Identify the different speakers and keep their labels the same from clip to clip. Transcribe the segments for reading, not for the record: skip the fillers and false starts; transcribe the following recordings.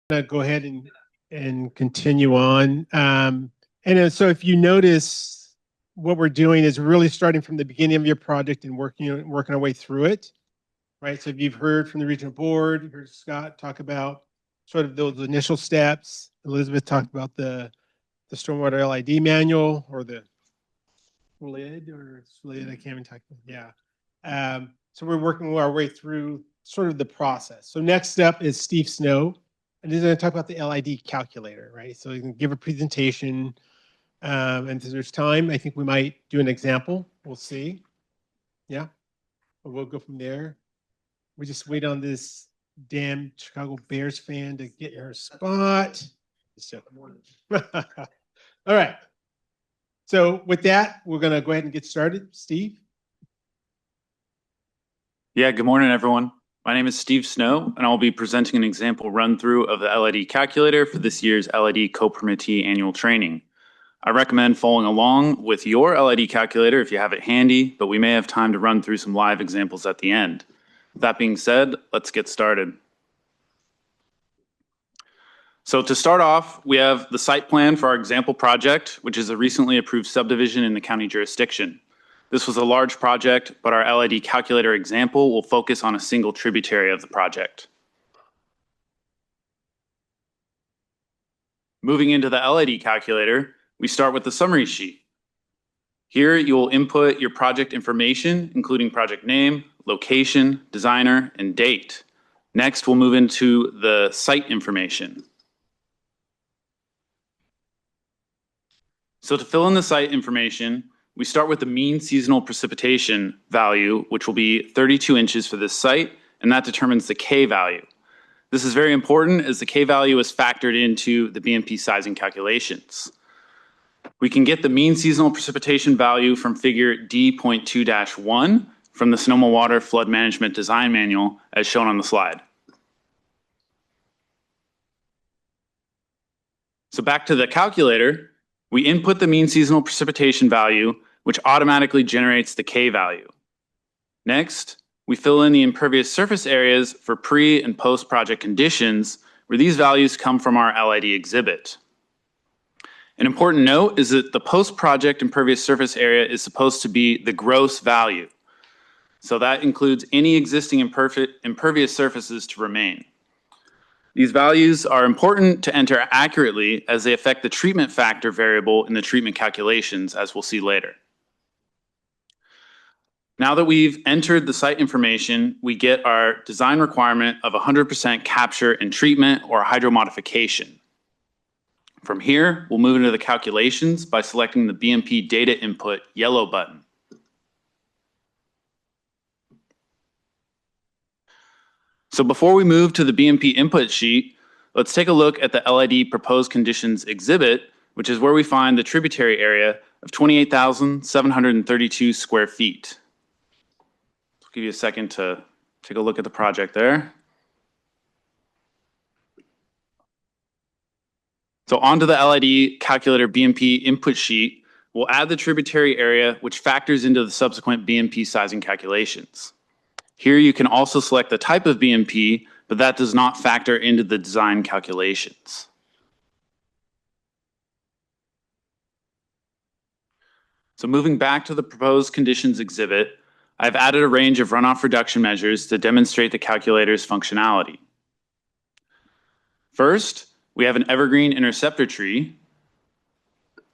Speaker 1: to go ahead and continue on. So if you notice, what we're doing is really starting from the beginning of your project and working our way through it, right? So if you've heard from the regional board, you heard Scott talk about sort of those initial steps. Elizabeth talked about the stormwater LID manual or the SLID, I can't even talk. Yeah. So we're working our way through sort of the process. So next up is Steve Snow, and he's going to talk about the LID calculator, right? So he can give a presentation, and if there's time, I think we might do an example. We'll see. Yeah, but we'll go from there. We just wait on this damn Chicago Bears fan to get her spot. All right. So with that, we're going to go ahead and get started. Steve?
Speaker 2: Yeah, good morning, everyone. My name is Steve Snow, and I'll be presenting an example run-through of the LID calculator for this year's LID co-permittee annual training. I recommend following along with your LID calculator if you have it handy, but we may have time to run through some live examples at the end. That being said, let's get started. So to start off, we have the site plan for our example project, which is a recently approved subdivision in the county jurisdiction. This was a large project, but our LID calculator example will focus on a single tributary of the project. Moving into the LID calculator, we start with the summary sheet. Here you will input your project information, including project name, location, designer, and date. Next, we'll move into the site information. So to fill in the site information, we start with the mean seasonal precipitation value, which will be 32 inches for this site, and that determines the K value. This is very important as the K value is factored into the BMP sizing calculations. We can get the mean seasonal precipitation value from figure D.2-1 from the Sonoma Water Flood Management Design Manual as shown on the slide. So back to the calculator, we input the mean seasonal precipitation value, which automatically generates the K value. Next, we fill in the impervious surface areas for pre- and post-project conditions, where these values come from our LID exhibit. An important note is that the post-project impervious surface area is supposed to be the gross value. So that includes any existing impervious surfaces to remain. These values are important to enter accurately as they affect the treatment factor variable in the treatment calculations, as we'll see later. Now that we've entered the site information, we get our design requirement of 100% capture and treatment or hydromodification. From here, we'll move into the calculations by selecting the BMP data input yellow button. So before we move to the BMP input sheet, let's take a look at the LID proposed conditions exhibit, which is where we find the tributary area of 28,732 square feet. I'll give you a second to take a look at the project there. So onto the LID calculator BMP input sheet, we'll add the tributary area, which factors into the subsequent BMP sizing calculations. Here you can also select the type of BMP, but that does not factor into the design calculations. So moving back to the proposed conditions exhibit, I've added a range of runoff reduction measures to demonstrate the calculator's functionality. First, we have an evergreen interceptor tree.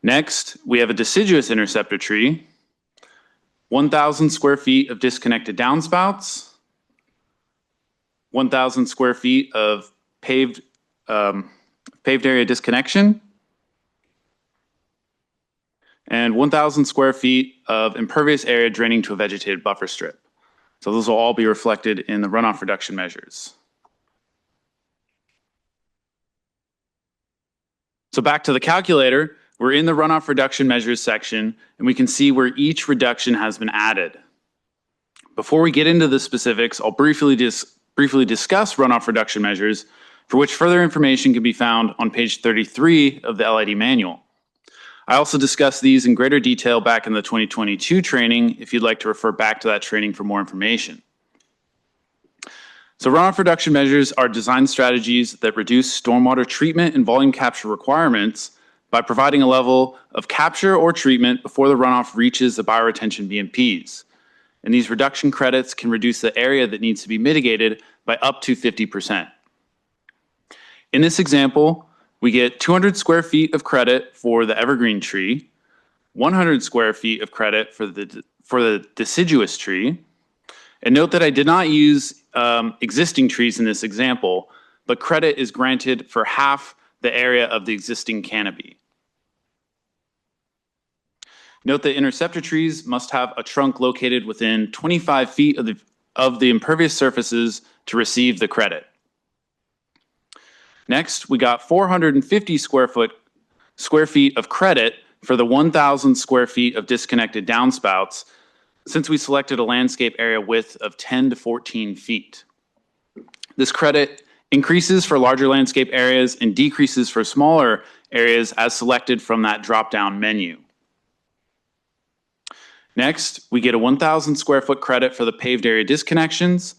Speaker 2: Next, we have a deciduous interceptor tree, 1,000 square feet of disconnected downspouts, 1,000 square feet of paved area disconnection, and 1,000 square feet of impervious area draining to a vegetated buffer strip. So those will all be reflected in the runoff reduction measures. So back to the calculator, we're in the runoff reduction measures section, and we can see where each reduction has been added. Before we get into the specifics, I'll briefly discuss runoff reduction measures, for which further information can be found on page 33 of the LID manual. I also discussed these in greater detail back in the 2022 training, if you'd like to refer back to that training for more information. So runoff reduction measures are design strategies that reduce stormwater treatment and volume capture requirements by providing a level of capture or treatment before the runoff reaches the bioretention BMPs. And these reduction credits can reduce the area that needs to be mitigated by up to 50%. In this example, we get 200 square feet of credit for the evergreen tree, 100 square feet of credit for the deciduous tree. And note that I did not use existing trees in this example, but credit is granted for half the area of the existing canopy. Note that interceptor trees must have a trunk located within 25 feet of the impervious surfaces to receive the credit. Next, we got 450 square feet of credit for the 1,000 square feet of disconnected downspouts, since we selected a landscape area width of 10 to 14 feet. This credit increases for larger landscape areas and decreases for smaller areas as selected from that drop-down menu. Next, we get a 1,000 square foot credit for the paved area disconnections,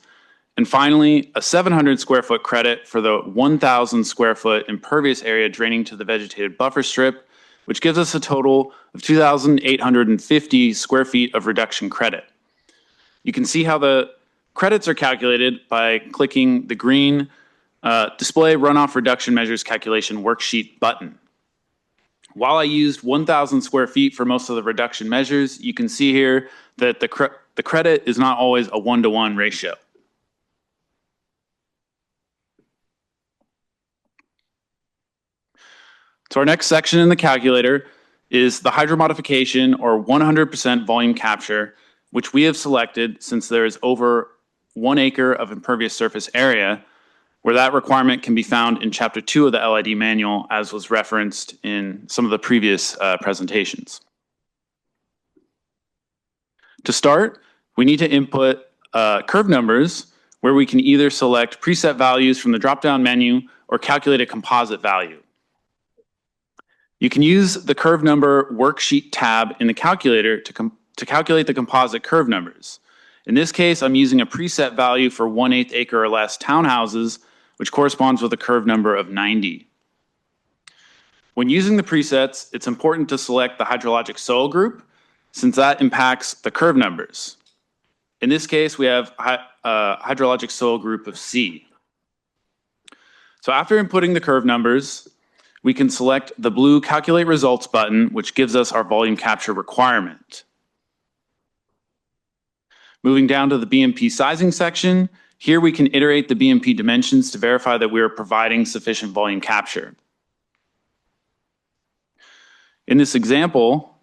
Speaker 2: and finally, a 700 square foot credit for the 1,000 square foot impervious area draining to the vegetated buffer strip, which gives us a total of 2,850 square feet of reduction credit. You can see how the credits are calculated by clicking the green Display Runoff Reduction Measures Calculation Worksheet button. While I used 1,000 square feet for most of the reduction measures, you can see here that the credit is not always a 1-to-1 ratio. So our next section in the calculator is the hydro modification or 100% volume capture, which we have selected since there is over 1 acre of impervious surface area, where that requirement can be found in Chapter 2 of the LID manual, as was referenced in some of the previous presentations. To start, we need to input curve numbers, where we can either select preset values from the drop-down menu or calculate a composite value. You can use the curve number worksheet tab in the calculator to calculate the composite curve numbers. In this case, I'm using a preset value for 1/8 acre or less townhouses, which corresponds with a curve number of 90. When using the presets, it's important to select the hydrologic soil group, since that impacts the curve numbers. In this case, we have hydrologic soil group of C. So after inputting the curve numbers, we can select the blue Calculate Results button, which gives us our volume capture requirement. Moving down to the BMP sizing section, here we can iterate the BMP dimensions to verify that we are providing sufficient volume capture. In this example,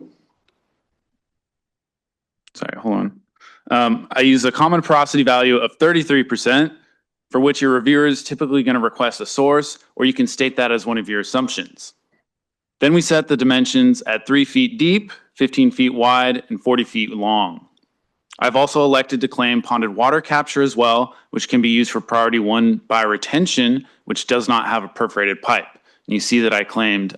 Speaker 2: I use a common porosity value of 33%, for which your reviewer is typically going to request a source, or you can state that as one of your assumptions. Then we set the dimensions at 3 feet deep, 15 feet wide, and 40 feet long. I've also elected to claim ponded water capture as well, which can be used for priority 1 bioretention, which does not have a perforated pipe. And you see that I claimed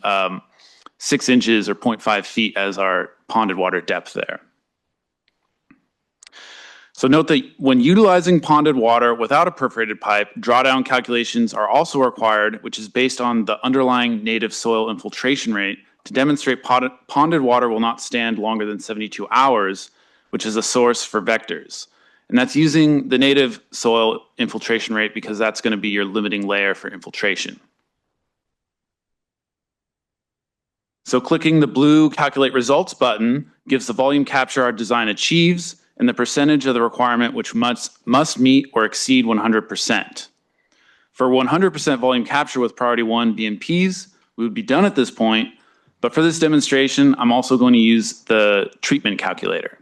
Speaker 2: 6 inches or 0.5 feet as our ponded water depth there. So note that when utilizing ponded water without a perforated pipe, drawdown calculations are also required, which is based on the underlying native soil infiltration rate to demonstrate ponded water will not stand longer than 72 hours, which is a source for vectors. And that's using the native soil infiltration rate because that's going to be your limiting layer for infiltration. So clicking the blue Calculate Results button gives the volume capture our design achieves and the percentage of the requirement which must meet or exceed 100%. For 100% volume capture with priority 1 BMPs, we would be done at this point, but for this demonstration, I'm also going to use the treatment calculator.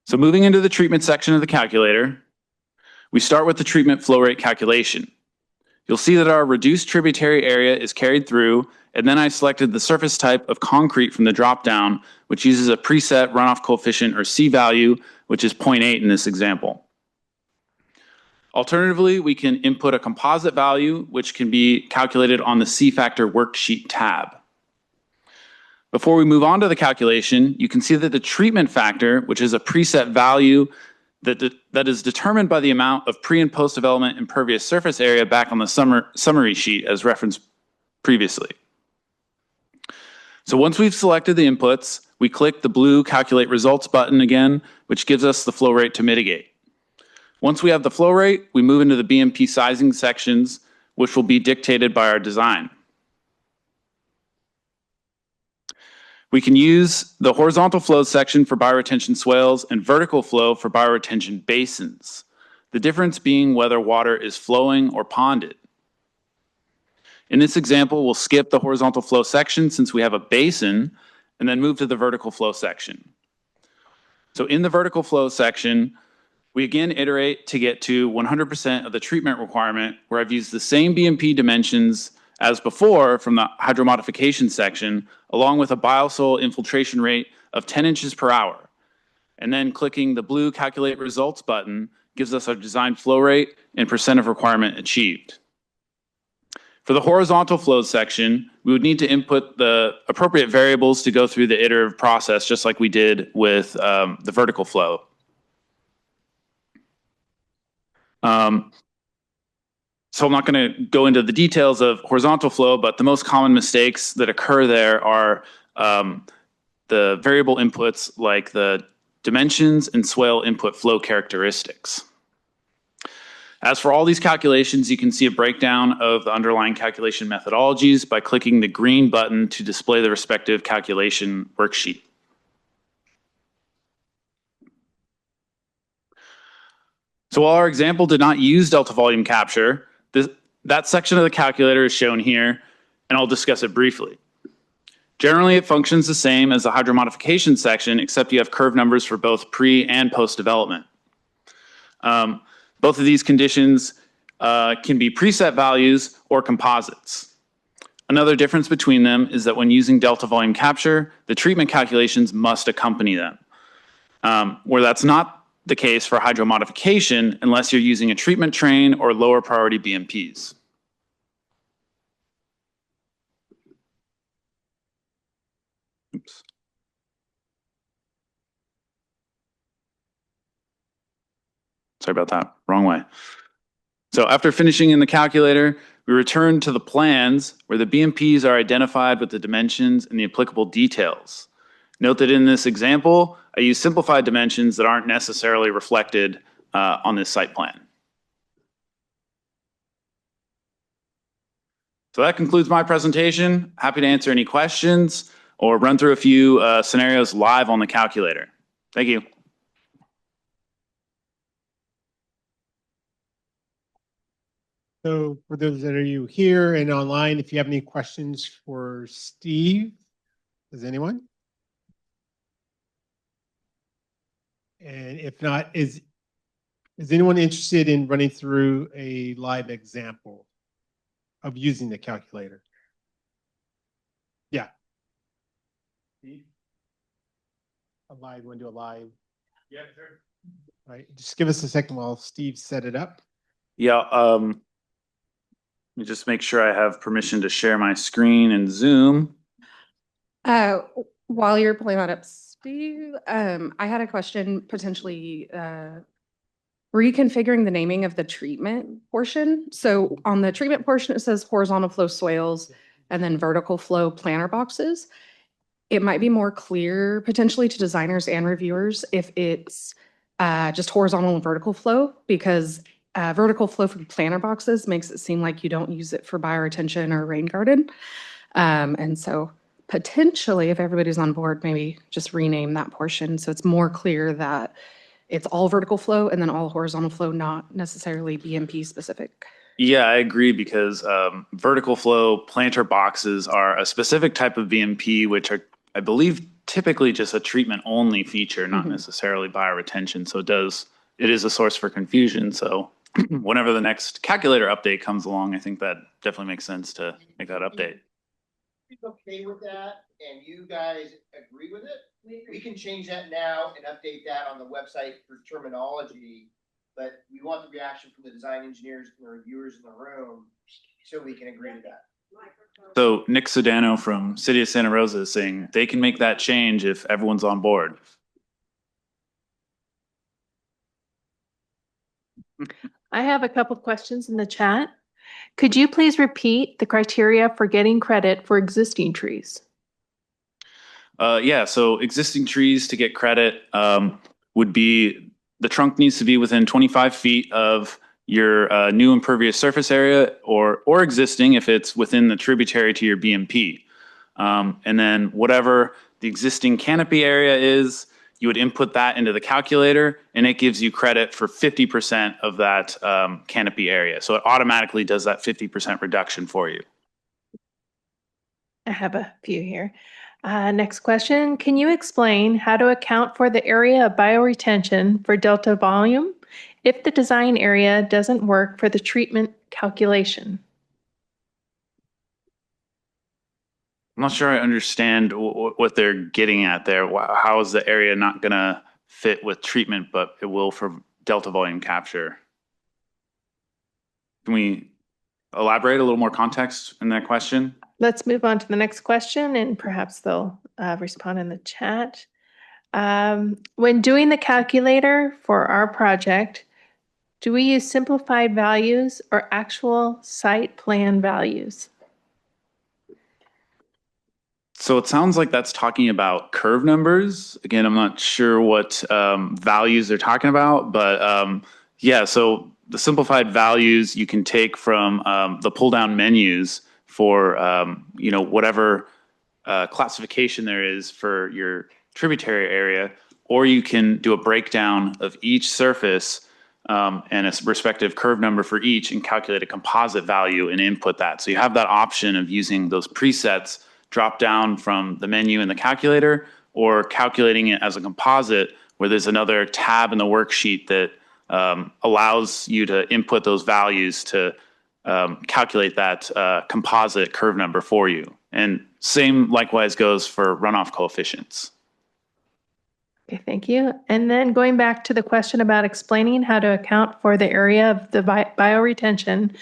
Speaker 2: So moving into the treatment section of the calculator, we start with the treatment flow rate calculation. You'll see that our reduced tributary area is carried through, and then I selected the surface type of concrete from the dropdown, which uses a preset runoff coefficient or C value, which is 0.8 in this example. Alternatively, we can input a composite value, which can be calculated on the C factor worksheet tab. Before we move on to the calculation, you can see that the treatment factor, which is a preset value that is determined by the amount of pre and post development impervious surface area back on the summary sheet as referenced previously. So once we've selected the inputs, we click the blue Calculate Results button again, which gives us the flow rate to mitigate. Once we have the flow rate, we move into the BMP sizing sections, which will be dictated by our design. We can use the horizontal flow section for bioretention swales and vertical flow for bioretention basins, the difference being whether water is flowing or ponded. In this example, we'll skip the horizontal flow section since we have a basin and then move to the vertical flow section. So in the vertical flow section, we again iterate to get to 100% of the treatment requirement, where I've used the same BMP dimensions as before from the hydromodification section, along with a biosoil infiltration rate of 10 inches per hour. And then clicking the blue Calculate Results button gives us our design flow rate and percent of requirement achieved. For the horizontal flow section, we would need to input the appropriate variables to go through the iterative process, just like we did with the vertical flow. So I'm not going to go into the details of horizontal flow, but the most common mistakes that occur there are the variable inputs like the dimensions and swale input flow characteristics. As for all these calculations, you can see a breakdown of the underlying calculation methodologies by clicking the green button to display the respective calculation worksheet. So while our example did not use delta volume capture, that section of the calculator is shown here, and I'll discuss it briefly. Generally, it functions the same as the hydromodification section, except you have curve numbers for both pre and post development. Both of these conditions can be preset values or composites. Another difference between them is that when using delta volume capture, the treatment calculations must accompany them, where that's not the case for hydromodification unless you're using a treatment train or lower priority BMPs. Oops. Sorry about that, wrong way. So after finishing in the calculator, we return to the plans where the BMPs are identified with the dimensions and the applicable details. Note that in this example, I use simplified dimensions that aren't necessarily reflected on this site plan. So that concludes my presentation. Happy to answer any questions or run through a few scenarios live on the calculator. Thank you.
Speaker 1: So for those that are you here and online, if you have any questions for Steve, does anyone? And if not, is anyone interested in running through a live example of using the calculator? Yeah. Steve? A live, want to do a live? Yeah, sure. All right, just give us a second while Steve set it up.
Speaker 2: Yeah, let me just make sure I have permission to share my screen in Zoom.
Speaker 3: While you're pulling that up, Steve, I had a question potentially reconfiguring the naming of the treatment portion. So on the treatment portion, it says horizontal flow swales and then vertical flow planter boxes. It might be more clear potentially to designers and reviewers if it's just horizontal and vertical flow, because vertical flow from planter boxes makes it seem like you don't use it for bioretention or rain garden. And so potentially, if everybody's on board, maybe just rename that portion so it's more clear that it's all vertical flow and then all horizontal flow, not necessarily BMP specific.
Speaker 2: Yeah, I agree, because vertical flow planter boxes are a specific type of BMP, which are, I believe, typically just a treatment only feature, not necessarily bioretention. So it is a source for confusion. So whenever the next calculator update comes along, I think that definitely makes sense to make that update.
Speaker 4: Okay with that, and you guys agree with it, we can change that now and update that on the website for terminology. But we want the reaction from the design engineers and the reviewers in the room so we can agree to that.
Speaker 2: So Nick Sedano from City of Santa Rosa is saying they can make that change if everyone's on board.
Speaker 5: I have a couple questions in the chat. Could you please repeat the criteria for getting credit for existing trees?
Speaker 2: Yeah, so existing trees to get credit would be the trunk needs to be within 25 feet of your new impervious surface area or existing if it's within the tributary to your BMP. And then whatever the existing canopy area is, you would input that into the calculator and it gives you credit for 50% of that canopy area. So it automatically does that 50% reduction for you.
Speaker 5: I have a few here. Next question. Can you explain how to account for the area of bioretention for delta volume if the design area doesn't work for the treatment calculation?
Speaker 2: I'm not sure I understand what they're getting at there. How is the area not going to fit with treatment, but it will for delta volume capture? Can we elaborate a little more context in that question?
Speaker 5: Let's move on to the next question and perhaps they'll respond in the chat. When doing the calculator for our project, do we use simplified values or actual site plan values?
Speaker 2: So it sounds like that's talking about curve numbers. Again, I'm not sure what values they're talking about, but yeah, so the simplified values you can take from the pull down menus for whatever classification there is for your tributary area, or you can do a breakdown of each surface and a respective curve number for each and calculate a composite value and input that. So you have that option of using those presets drop down from the menu in the calculator or calculating it as a composite where there's another tab in the worksheet that allows you to input those values to calculate that composite curve number for you. And same likewise goes for runoff coefficients.
Speaker 5: Okay, thank you. And then going back to the question about explaining how to account for the area of the bioretention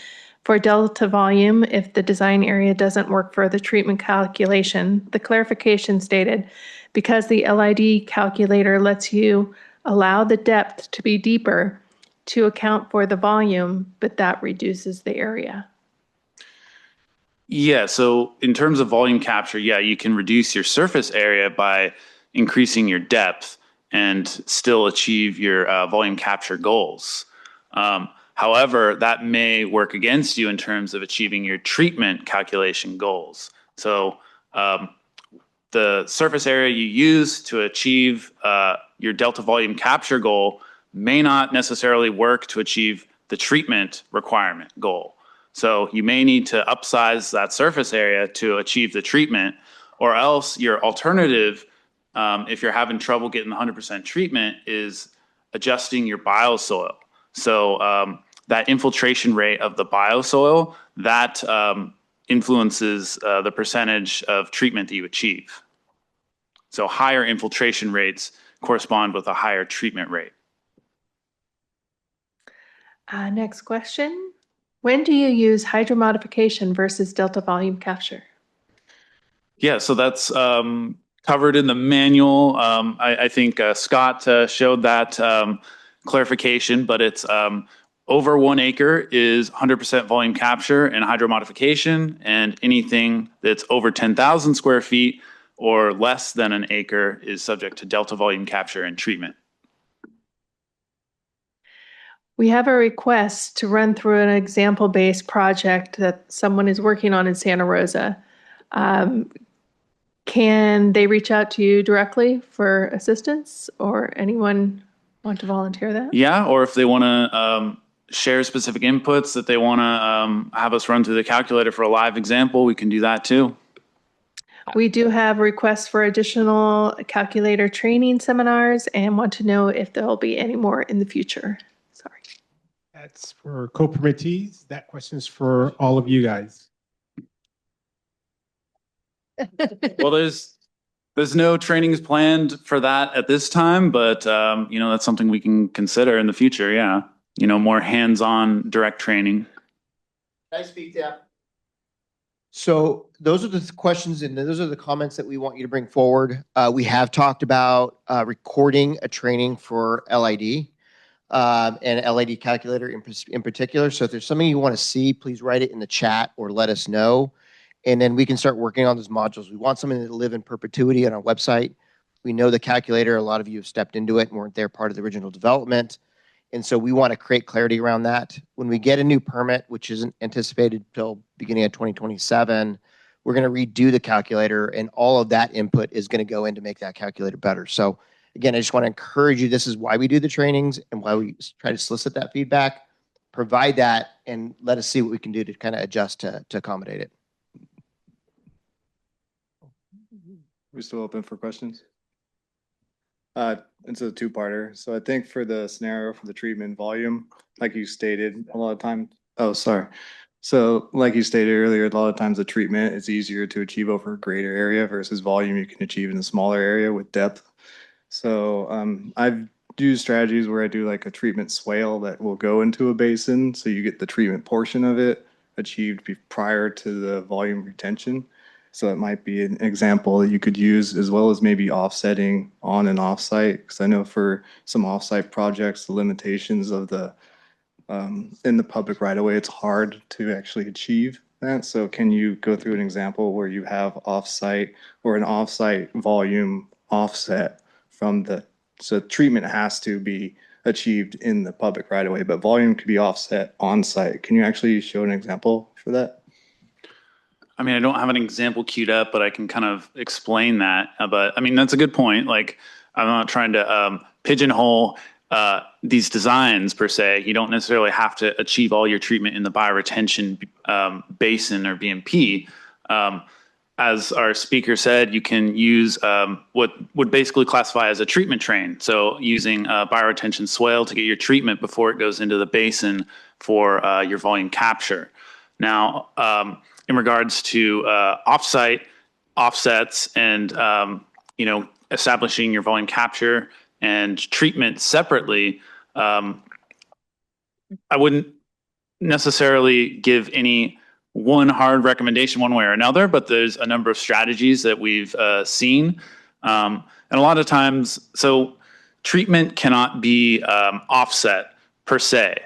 Speaker 5: for delta volume if the design area doesn't work for the treatment calculation, the clarification stated, because the LID calculator lets you allow the depth to be deeper to account for the volume, but that reduces the area.
Speaker 2: Yeah, so in terms of volume capture, yeah, you can reduce your surface area by increasing your depth and still achieve your volume capture goals. However, that may work against you in terms of achieving your treatment calculation goals. So the surface area you use to achieve your delta volume capture goal may not necessarily work to achieve the treatment requirement goal. So you may need to upsize that surface area to achieve the treatment, or else your alternative, if you're having trouble getting the 100% treatment, is adjusting your biossoil. So that infiltration rate of the biossoil, that influences the percentage of treatment that you achieve. So higher infiltration rates correspond with a higher treatment rate.
Speaker 5: Next question. When do you use hydromodification versus delta volume capture?
Speaker 2: Yeah, so that's covered in the manual. I think Scott showed that clarification, but it's over 1 acre is 100% volume capture and hydromodification, and anything that's over 10,000 square feet or less than an acre is subject to delta volume capture and treatment.
Speaker 5: We have a request to run through an example-based project that someone is working on in Santa Rosa. Can they reach out to you directly for assistance, or anyone want to volunteer that?
Speaker 2: Yeah, or if they want to share specific inputs that they want to have us run through the calculator for a live example, we can do that too.
Speaker 5: We do have requests for additional calculator training seminars and want to know if there'll be any more in the future. Sorry.
Speaker 1: That's for co-permittees. That question is for all of you guys.
Speaker 2: Well, there's no trainings planned for that at this time, but that's something we can consider in the future. Yeah, more hands-on direct training.
Speaker 4: Can I speak to that? So those are the questions and those are the comments that we want you to bring forward. We have talked about recording a training for LID and LID calculator in particular. So if there's something you want to see, please write it in the chat or let us know. And then we can start working on those modules. We want something to live in perpetuity on our website. We know the calculator, a lot of you have stepped into it and weren't there part of the original development. And so we want to create clarity around that. When we get a new permit, which isn't anticipated till beginning of 2027, we're going to redo the calculator and all of that input is going to go in to make that calculator better. So again, I just want to encourage you. This is why we do the trainings and why we try to solicit that feedback, provide that, and let us see what we can do to kind of adjust to accommodate it.
Speaker 6: We're still open for questions. It's a two-parter. So I think for the scenario for the treatment volume, like you stated, a lot of times, oh, sorry. So like you stated earlier, a lot of times the treatment is easier to achieve over a greater area versus volume you can achieve in a smaller area with depth. So I've used strategies where I do like a treatment swale that will go into a basin. So you get the treatment portion of it achieved prior to the volume retention. So it might be an example that you could use, as well as maybe offsetting on and off site. Because I know for some off site projects, the limitations of the in the public right away, it's hard to actually achieve that. So can you go through an example where you have off site or an off site volume offset from the, so treatment has to be achieved in the public right away, but volume could be offset on site. Can you actually show an example for that?
Speaker 2: I mean, I don't have an example queued up, but I can kind of explain that. But I mean, that's a good point. Like, I'm not trying to pigeonhole these designs per se. You don't necessarily have to achieve all your treatment in the bioretention basin or BMP. As our speaker said, you can use what would basically classify as a treatment train. So using a bioretention swale to get your treatment before it goes into the basin for your volume capture. Now, in regards to offsite offsets and establishing your volume capture and treatment separately, I wouldn't necessarily give any one hard recommendation one way or another, but there's a number of strategies that we've seen. And a lot of times, so treatment cannot be offset per se.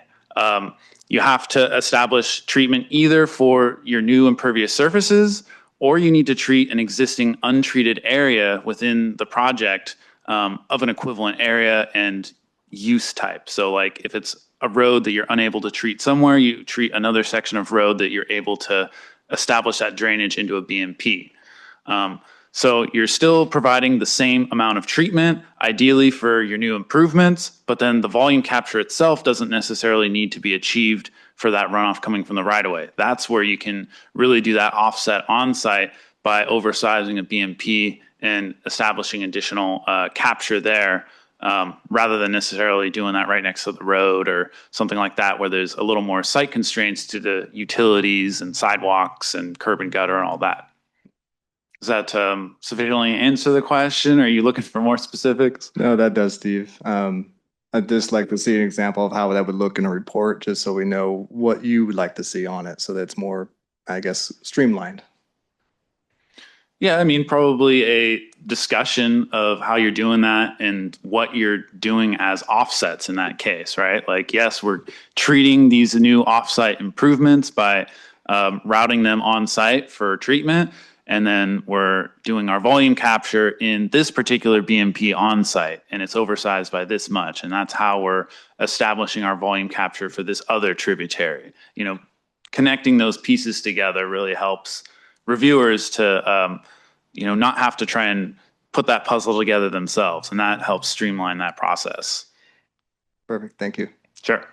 Speaker 2: You have to establish treatment either for your new impervious surfaces, or you need to treat an existing untreated area within the project of an equivalent area and use type. So like if it's a road that you're unable to treat somewhere, you treat another section of road that you're able to establish that drainage into a BMP. So you're still providing the same amount of treatment, ideally for your new improvements, but then the volume capture itself doesn't necessarily need to be achieved for that runoff coming from the right-of-way. That's where you can really do that offset on-site by oversizing a BMP and establishing additional capture there, rather than necessarily doing that right next to the road or something like that, where there's a little more site constraints to the utilities and sidewalks and curb and gutter and all that. Does that sufficiently answer the question? Are you looking for more specifics?
Speaker 6: No, that does, Steve. I'd just like to see an example of how that would look in a report, just so we know what you would like to see on it, so that's more, I guess, streamlined.
Speaker 2: Yeah, I mean, probably a discussion of how you're doing that and what you're doing as offsets in that case, right? Like, yes, we're treating these new offsite improvements by routing them on site for treatment. And then we're doing our volume capture in this particular BMP on site, and it's oversized by this much. And that's how we're establishing our volume capture for this other tributary. You know, connecting those pieces together really helps reviewers to, not have to try and put that puzzle together themselves. And that helps streamline that process.
Speaker 6: Perfect. Thank you.
Speaker 2: Sure.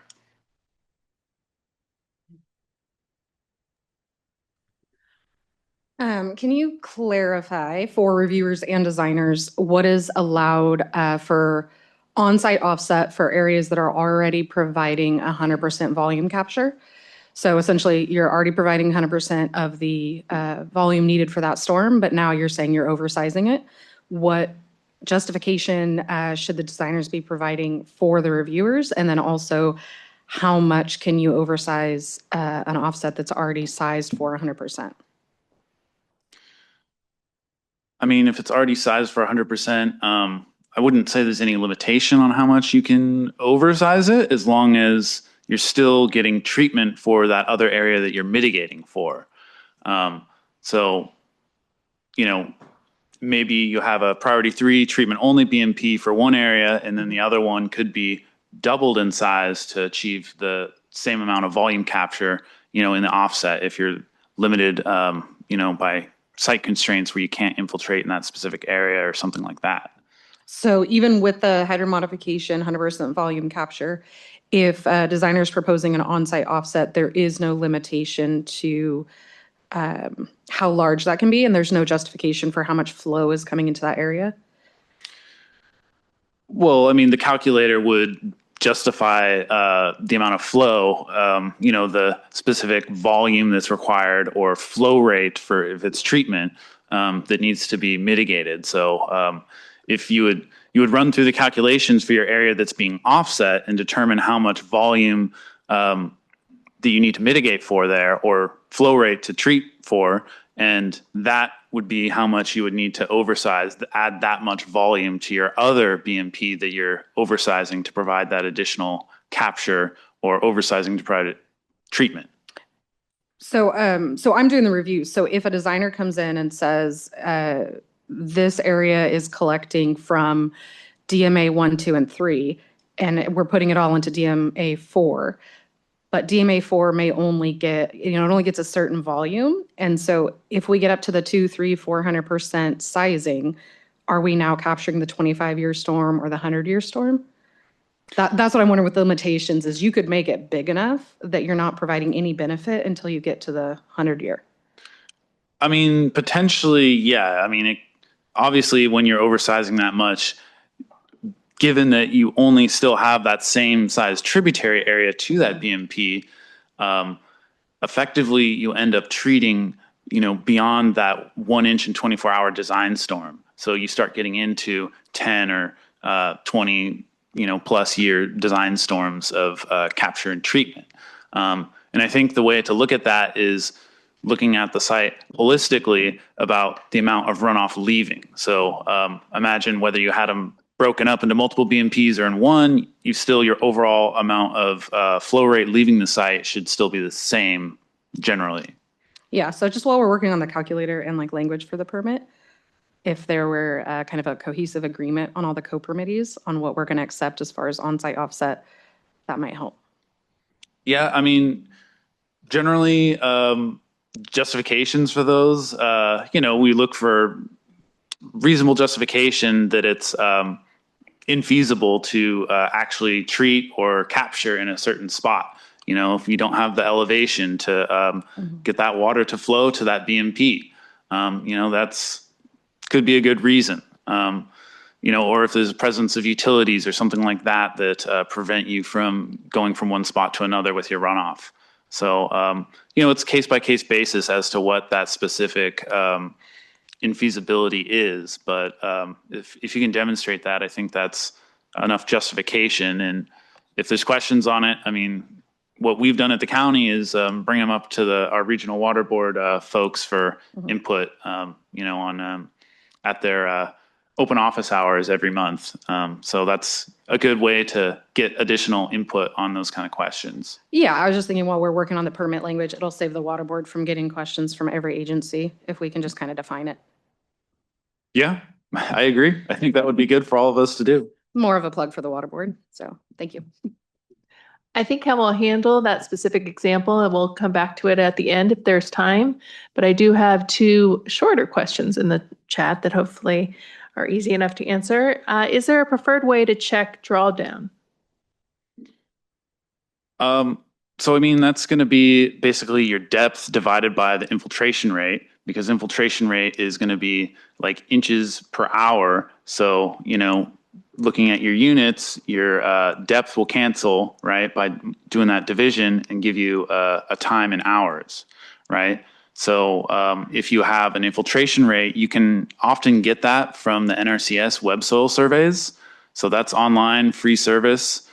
Speaker 3: Can you clarify for reviewers and designers what is allowed for on-site offset for areas that are already providing 100% volume capture? So essentially, you're already providing 100% of the volume needed for that storm, but now you're saying you're oversizing it. What justification should the designers be providing for the reviewers? And then also, how much can you oversize an offset that's already sized for 100%?
Speaker 2: I mean, if it's already sized for 100%, I wouldn't say there's any limitation on how much you can oversize it, as long as you're still getting treatment for that other area that you're mitigating for. So, you know, maybe you have a priority 3 treatment only BMP for one area, and then the other one could be doubled in size to achieve the same amount of volume capture, in the offset if you're limited, by site constraints where you can't infiltrate in that specific area or something like that.
Speaker 3: So even with the hydro modification, 100% volume capture, if a designer is proposing an on-site offset, there is no limitation to how large that can be, and there's no justification for how much flow is coming into that area?
Speaker 2: Well, I mean, the calculator would justify the amount of flow, the specific volume that's required or flow rate for if it's treatment that needs to be mitigated. So if you would run through the calculations for your area that's being offset and determine how much volume that you need to mitigate for there, or flow rate to treat for, and that would be how much you would need to oversize, add that much volume to your other BMP that you're oversizing to provide that additional capture, or oversizing to provide treatment.
Speaker 3: So I'm doing the review. So if a designer comes in and says, this area is collecting from DMA 1, 2, and 3, and we're putting it all into DMA 4, but DMA 4 may only get, it only gets a certain volume. And so if we get up to the 2, 3, 400% sizing, are we now capturing the 25-year storm or the 100-year storm? That's what I'm wondering with the limitations, is you could make it big enough that you're not providing any benefit until you get to the 100-year.
Speaker 2: I mean, potentially, yeah. I mean, obviously, when you're oversizing that much, given that you only still have that same size tributary area to that BMP, effectively you end up treating, beyond that 1 inch and 24-hour design storm. So you start getting into 10 or 20, plus year design storms of capture and treatment. And I think the way to look at that is looking at the site holistically about the amount of runoff leaving. So imagine whether you had them broken up into multiple BMPs or in one, your overall amount of flow rate leaving the site should still be the same generally.
Speaker 3: Yeah, so just while we're working on the calculator and language for the permit, if there were kind of a cohesive agreement on all the co-permittees on what we're going to accept as far as on-site offset, that might help.
Speaker 2: Yeah, I mean, generally, justifications for those, we look for reasonable justification that it's infeasible to actually treat or capture in a certain spot. If you don't have the elevation to get that water to flow to that BMP, that's could be a good reason. Or if there's a presence of utilities or something like that that prevent you from going from one spot to another with your runoff. So, it's case by case basis as to what that specific infeasibility is. But if you can demonstrate that, I think that's enough justification. And if there's questions on it, I mean, what we've done at the county is bring them up to our regional water board folks for input, at their open office hours every month. So that's a good way to get additional input on those kind of questions.
Speaker 3: Yeah, I was just thinking while we're working on the permit language, it'll save the water board from getting questions from every agency if we can just kind of define it.
Speaker 2: Yeah, I agree. I think that would be good for all of us to do.
Speaker 3: More of a plug for the water board. So thank you.
Speaker 5: I think how we'll handle that specific example, and we'll come back to it at the end if there's time. But I do have 2 shorter questions in the chat that hopefully are easy enough to answer. Is there a preferred way to check drawdown?
Speaker 2: So, I mean, that's going to be basically your depth divided by the infiltration rate, because infiltration rate is going to be like inches per hour. So, looking at your units, your depth will cancel, right, by doing that division and give you a time in hours, right? So if you have an infiltration rate, you can often get that from the NRCS web soil surveys. So that's online, free service.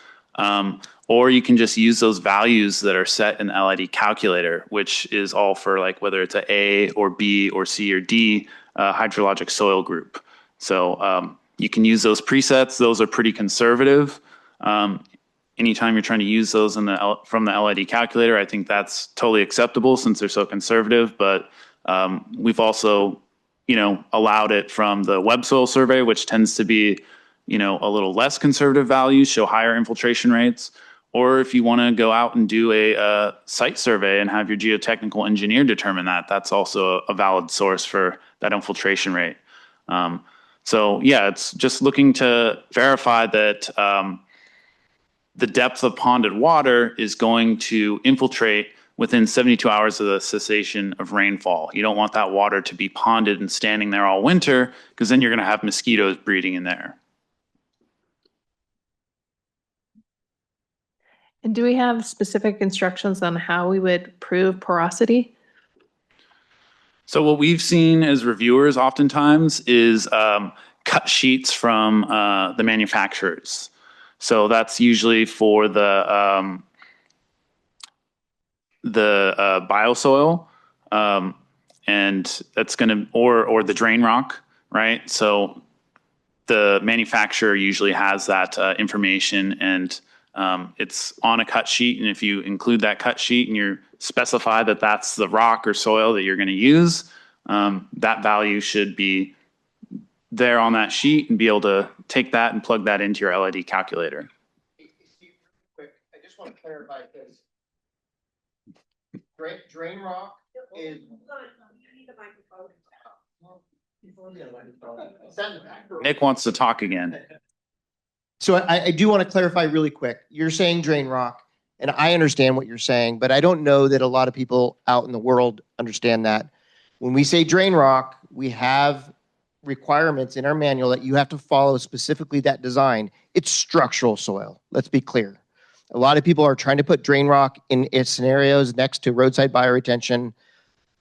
Speaker 2: Or you can just use those values that are set in the LID calculator, which is all for whether it's a or B or C or D hydrologic soil group. So you can use those presets. Those are pretty conservative. Anytime you're trying to use those from the LID calculator, I think that's totally acceptable since they're so conservative. But we've also, allowed it from the web soil survey, which tends to be, a little less conservative values, show higher infiltration rates. Or if you want to go out and do a site survey and have your geotechnical engineer determine that, that's also a valid source for that infiltration rate. So yeah, it's just looking to verify that the depth of ponded water is going to infiltrate within 72 hours of the cessation of rainfall. You don't want that water to be ponded and standing there all winter, because then you're going to have mosquitoes breeding in there.
Speaker 5: And do we have specific instructions on how we would prove porosity?
Speaker 2: So what we've seen as reviewers oftentimes is cut sheets from the manufacturers. So that's usually for the biossoil, and that's going to, or the drain rock, right? So the manufacturer usually has that information, and it's on a cut sheet. And if you include that cut sheet and you specify that that's the rock or soil that you're going to use, that value should be there on that sheet and be able to take that and plug that into your LID calculator.
Speaker 4: Steve, quick, I just want to clarify this. Drain rock is.
Speaker 2: Nick wants to talk again.
Speaker 4: So I do want to clarify really quick. You're saying drain rock, and I understand what you're saying, but I don't know that a lot of people out in the world understand that. When we say drain rock, we have requirements in our manual that you have to follow specifically that design. It's structural soil. Let's be clear. A lot of people are trying to put drain rock in its scenarios next to roadside bioretention.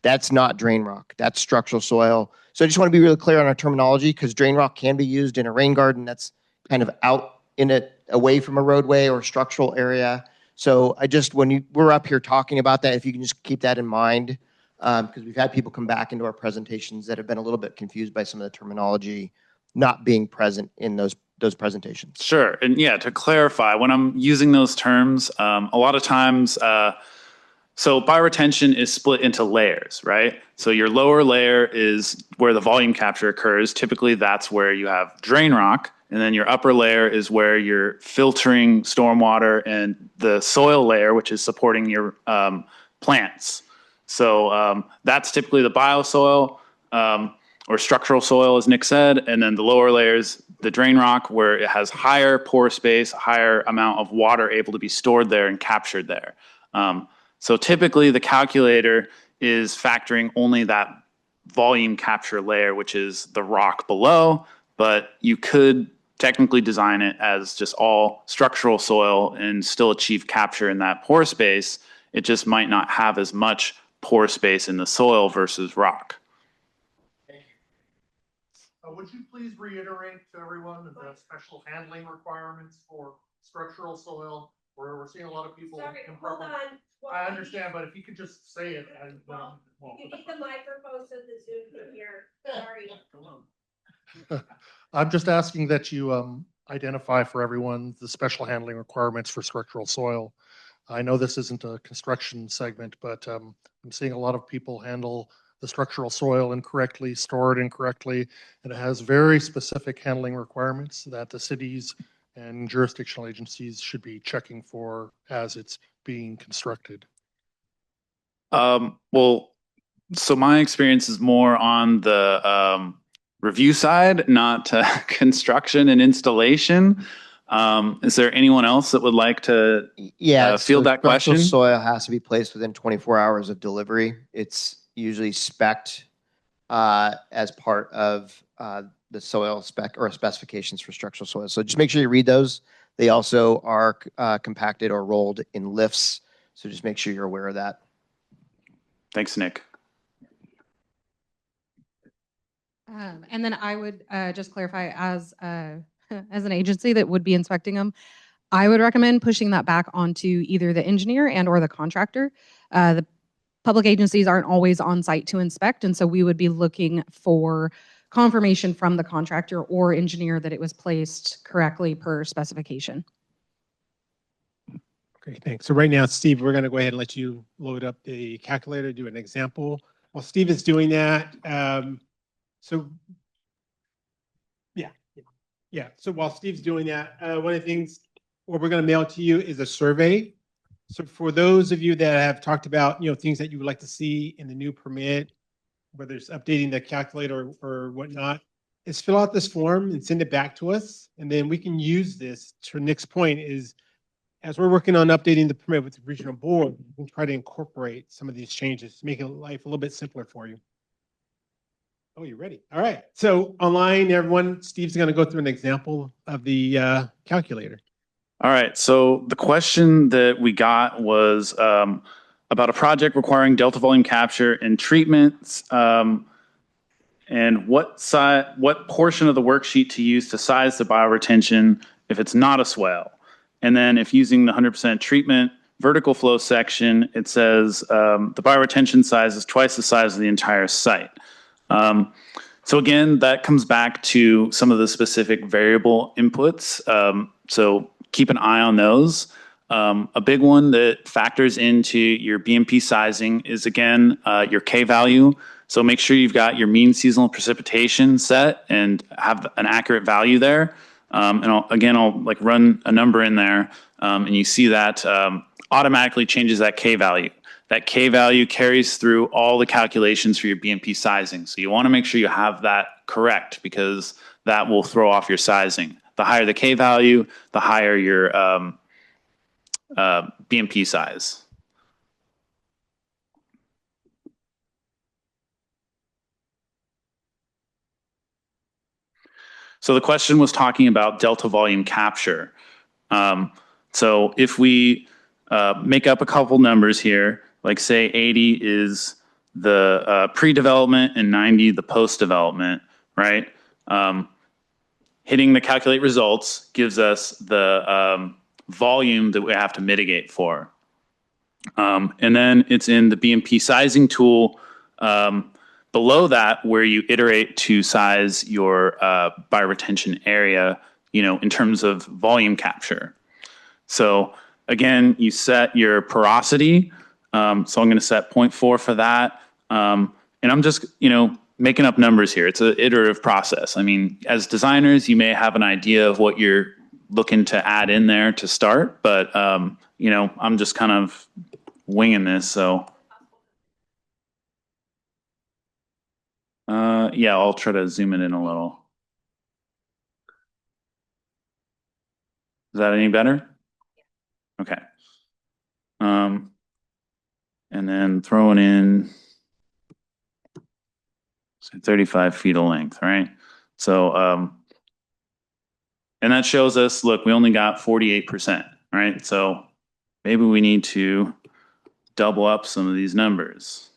Speaker 4: That's not drain rock. That's structural soil. So I just want to be really clear on our terminology, because drain rock can be used in a rain garden that's kind of out in it, away from a roadway or structural area. So we're up here talking about that, if you can just keep that in mind, because we've had people come back into our presentations that have been a little bit confused by some of the terminology not being present in those presentations.
Speaker 2: Sure. And yeah, to clarify, when I'm using those terms, a lot of times, so bioretention is split into layers, right? So your lower layer is where the volume capture occurs. Typically, that's where you have drain rock. And then your upper layer is where you're filtering stormwater, and the soil layer, which is supporting your plants. So that's typically the biossoil or structural soil, as Nick said. And then the lower layers, the drain rock, where it has higher pore space, higher amount of water able to be stored there and captured there. So typically the calculator is factoring only that volume capture layer, which is the rock below, but you could technically design it as just all structural soil and still achieve capture in that pore space. It just might not have as much pore space in the soil versus rock.
Speaker 7: Would you please reiterate to everyone the special handling requirements for structural soil, where we're seeing a lot of people.
Speaker 8: Sorry, hold on.
Speaker 7: I understand, but if you could just say it.
Speaker 8: You need the microphone so the Zoom can hear. Sorry.
Speaker 7: I'm just asking that you identify for everyone the special handling requirements for structural soil. I know this isn't a construction segment, but I'm seeing a lot of people handle the structural soil incorrectly, store it incorrectly, and it has very specific handling requirements that the cities and jurisdictional agencies should be checking for as it's being constructed.
Speaker 2: Well, so my experience is more on the review side, not construction and installation. Is there anyone else that would like to field that question?
Speaker 4: Soil has to be placed within 24 hours of delivery. It's usually spec'd as part of the soil spec or specifications for structural soil. So just make sure you read those. They also are compacted or rolled in lifts. So just make sure you're aware of that.
Speaker 2: Thanks, Nick.
Speaker 3: And then I would just clarify, as as an agency that would be inspecting them, I would recommend pushing that back onto either the engineer and or the contractor. The public agencies aren't always on site to inspect, and so we would be looking for confirmation from the contractor or engineer that it was placed correctly per specification.
Speaker 1: Okay, thanks. So right now, Steve, we're going to go ahead and let you load up the calculator, do an example. While Steve is doing that, so so while Steve's doing that, one of the things what we're going to mail to you is a survey. So for those of you that have talked about, things that you would like to see in the new permit, whether it's updating the calculator or whatnot, is fill out this form and send it back to us. And then we can use this to Nick's point is, as we're working on updating the permit with the regional board, we can try to incorporate some of these changes to make life a little bit simpler for you. Oh, you're ready. All right. So online, everyone, Steve's going to go through an example of the calculator.
Speaker 2: All right. So the question that we got was about a project requiring delta volume capture and treatments, and what portion of the worksheet to use to size the bioretention if it's not a swale. And then if using the 100% treatment vertical flow section, it says the bioretention size is twice the size of the entire site. So again, that comes back to some of the specific variable inputs. So keep an eye on those. A big one that factors into your BMP sizing is, again, your K value. So make sure you've got your mean seasonal precipitation set and have an accurate value there. And I'll like run a number in there, and you see that automatically changes that K value. That K value carries through all the calculations for your BMP sizing. So you want to make sure you have that correct, because that will throw off your sizing. The higher the K value, the higher your BMP size. So the question was talking about delta volume capture. So if we make up a couple numbers here, like say 80 is the pre-development and 90 the post-development, right? Hitting the calculate results gives us the volume that we have to mitigate for. And then it's in the BMP sizing tool below that where you iterate to size your bioretention area, in terms of volume capture. So again, you set your porosity. So I'm going to set 0.4 for that. And I'm just, making up numbers here. It's an iterative process. I mean, as designers, you may have an idea of what you're looking to add in there to start, but, I'm just kind of winging this. So, yeah, I'll try to zoom it in a little. Is that any better? Okay. And then throwing in 35 feet of length, right? So, and that shows us, look, we only got 48%, right? So maybe we need to double up some of these numbers.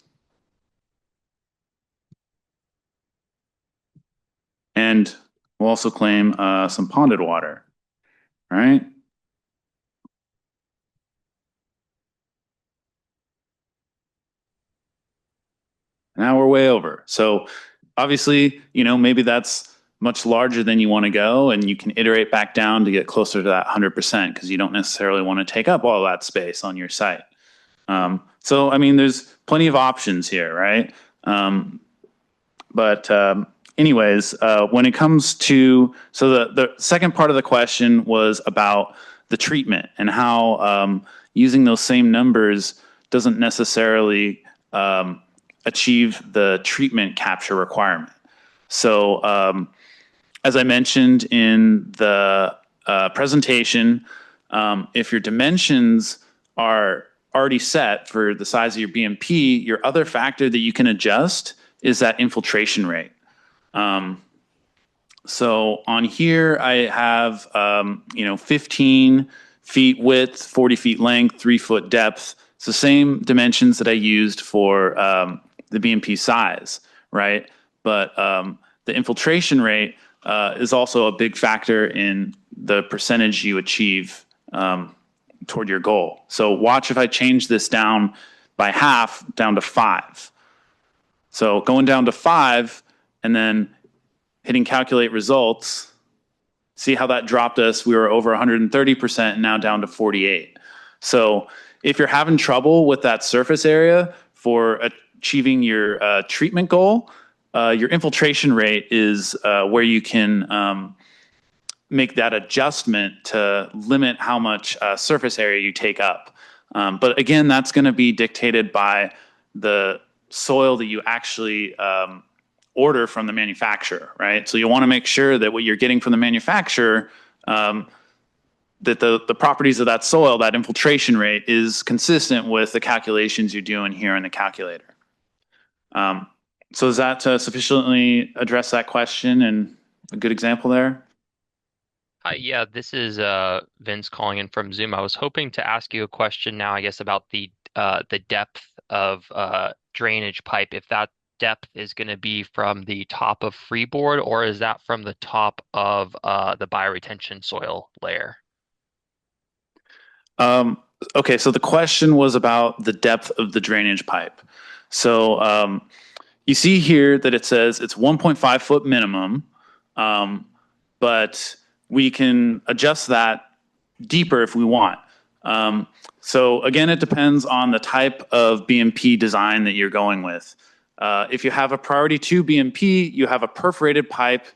Speaker 2: And we'll also claim some ponded water, right? Now we're way over. So obviously, maybe that's much larger than you want to go, and you can iterate back down to get closer to that 100% because you don't necessarily want to take up all that space on your site. So, I mean, there's plenty of options here, right? Anyways, when it comes to, so the second part of the question was about the treatment and how using those same numbers doesn't necessarily achieve the treatment capture requirement. So as I mentioned in the presentation, if your dimensions are already set for the size of your BMP, your other factor that you can adjust is that infiltration rate. So on here, I have 15 feet width, 40 feet length, 3 foot depth. It's the same dimensions that I used for the BMP size, right? But the infiltration rate is also a big factor in the percentage you achieve toward your goal. So watch if I change this down by half down to 5. So going down to 5 and then hitting calculate results, see how that dropped us. We were over 130% and now down to 48. So if you're having trouble with that surface area for achieving your treatment goal, your infiltration rate is where you can make that adjustment to limit how much surface area you take up. But again, that's going to be dictated by the soil that you actually order from the manufacturer, right? So you want to make sure that what you're getting from the manufacturer, that the properties of that soil, that infiltration rate, is consistent with the calculations you're doing here in the calculator. So does that sufficiently address that question and a good example there?
Speaker 9: Hi, yeah, this is Vince calling in from Zoom. I was hoping to ask you a question now, I guess, about the depth of drainage pipe. If that depth is going to be from the top of freeboard, or is that from the top of the bioretention soil layer?
Speaker 2: Okay, so the question was about the depth of the drainage pipe. So you see here that it says it's 1.5 foot minimum, but we can adjust that deeper if we want. So again, it depends on the type of BMP design that you're going with. If you have a priority 2 BMP, you have a perforated pipe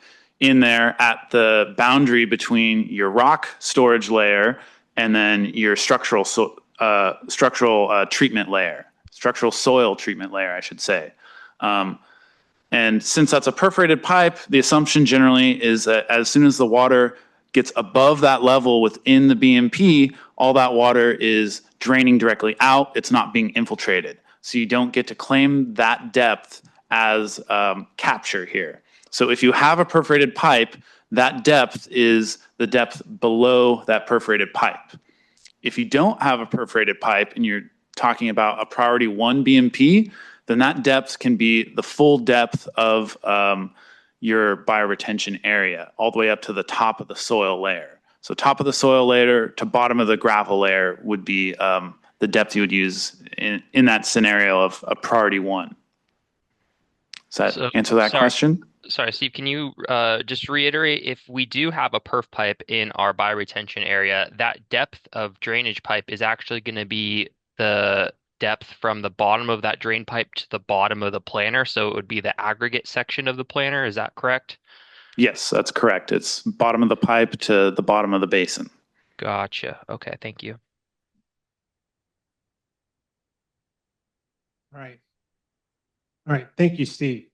Speaker 2: in there at the boundary between your rock storage layer and then your structural treatment layer, structural soil treatment layer, I should say. And since that's a perforated pipe, the assumption generally is that as soon as the water gets above that level within the BMP, all that water is draining directly out. It's not being infiltrated. So you don't get to claim that depth as capture here. So if you have a perforated pipe, that depth is the depth below that perforated pipe. If you don't have a perforated pipe and you're talking about a priority 1 BMP, then that depth can be the full depth of your bioretention area, all the way up to the top of the soil layer. So top of the soil layer to bottom of the gravel layer would be the depth you would use in that scenario of a priority 1. Does that answer that question?
Speaker 9: Sorry, Steve, can you just reiterate, if we do have a perf pipe in our bioretention area, that depth of drainage pipe is actually going to be the depth from the bottom of that drain pipe to the bottom of the planter, so it would be the aggregate section of the planter, is that correct?
Speaker 2: Yes, that's correct. It's bottom of the pipe to the bottom of the basin.
Speaker 9: Gotcha. Okay, thank you.
Speaker 1: All right. All right. Thank you, Steve.